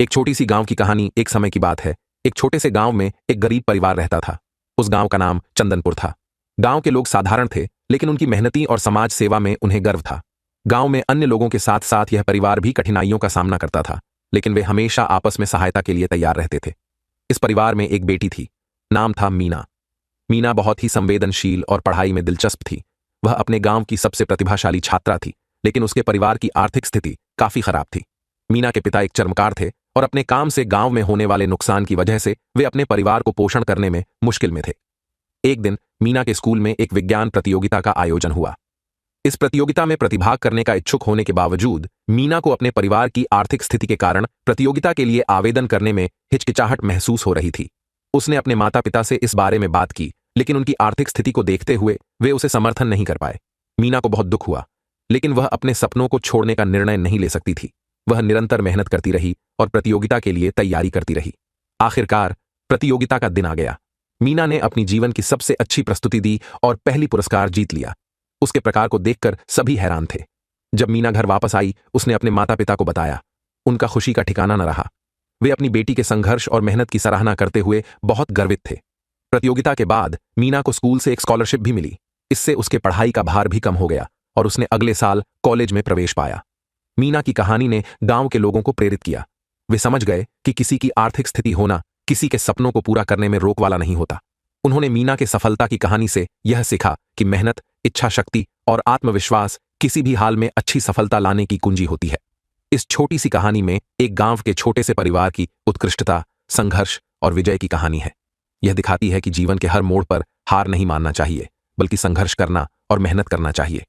एक छोटी सी गांव की कहानी। एक समय की बात है। एक छोटे से गांव में एक गरीब परिवार रहता था। उस गांव का नाम चंदनपुर था। गांव के लोग साधारण थे, लेकिन उनकी मेहनती और समाज सेवा में उन्हें गर्व था। गांव में अन्य लोगों के साथ साथ यह परिवार भी कठिनाइयों का सामना करता था, लेकिन वे हमेशा आपस में सहायता के लिए तैयार रहते थे। इस परिवार में एक बेटी थी। नाम था मीना। मीना बहुत ही संवेदनशील और पढ़ाई में दिलचस्प थी। वह अपने गांव की सबसे प्रतिभाशाली छात्रा थी, लेकिन उसके परिवार की आर्थिक स्थिति काफी खराब थी। मीना के पिता एक चर्मकार थे और अपने काम से गांव में होने वाले नुकसान की वजह से वे अपने परिवार को पोषण करने में मुश्किल में थे। एक दिन मीना के स्कूल में एक विज्ञान प्रतियोगिता का आयोजन हुआ। इस प्रतियोगिता में प्रतिभाग करने का इच्छुक होने के बावजूद मीना को अपने परिवार की आर्थिक स्थिति के कारण प्रतियोगिता के लिए आवेदन करने में हिचकिचाहट महसूस हो रही थी। उसने अपने माता पिता से इस बारे में बात की, लेकिन उनकी आर्थिक स्थिति को देखते हुए वे उसे समर्थन नहीं कर पाए। मीना को बहुत दुख हुआ, लेकिन वह अपने सपनों को छोड़ने का निर्णय नहीं ले सकती थी। वह निरंतर मेहनत करती रही और प्रतियोगिता के लिए तैयारी करती रही। आखिरकार प्रतियोगिता का दिन आ गया। मीना ने अपनी जीवन की सबसे अच्छी प्रस्तुति दी और पहली पुरस्कार जीत लिया। उसके प्रकार को देखकर सभी हैरान थे। जब मीना घर वापस आई, उसने अपने माता पिता को बताया। उनका खुशी का ठिकाना न रहा। वे अपनी बेटी के संघर्ष और मेहनत की सराहना करते हुए बहुत गर्वित थे। प्रतियोगिता के बाद मीना को स्कूल से एक स्कॉलरशिप भी मिली। इससे उसके पढ़ाई का भार भी कम हो गया और उसने अगले साल कॉलेज में प्रवेश पाया। मीना की कहानी ने गांव के लोगों को प्रेरित किया। वे समझ गए कि किसी की आर्थिक स्थिति होना किसी के सपनों को पूरा करने में रोक वाला नहीं होता। उन्होंने मीना के सफलता की कहानी से यह सीखा कि मेहनत, इच्छा शक्ति और आत्मविश्वास किसी भी हाल में अच्छी सफलता लाने की कुंजी होती है। इस छोटी सी कहानी में एक गांव के छोटे से परिवार की उत्कृष्टता, संघर्ष और विजय की कहानी है। यह दिखाती है कि जीवन के हर मोड़ पर हार नहीं मानना चाहिए, बल्कि संघर्ष करना और मेहनत करना चाहिए।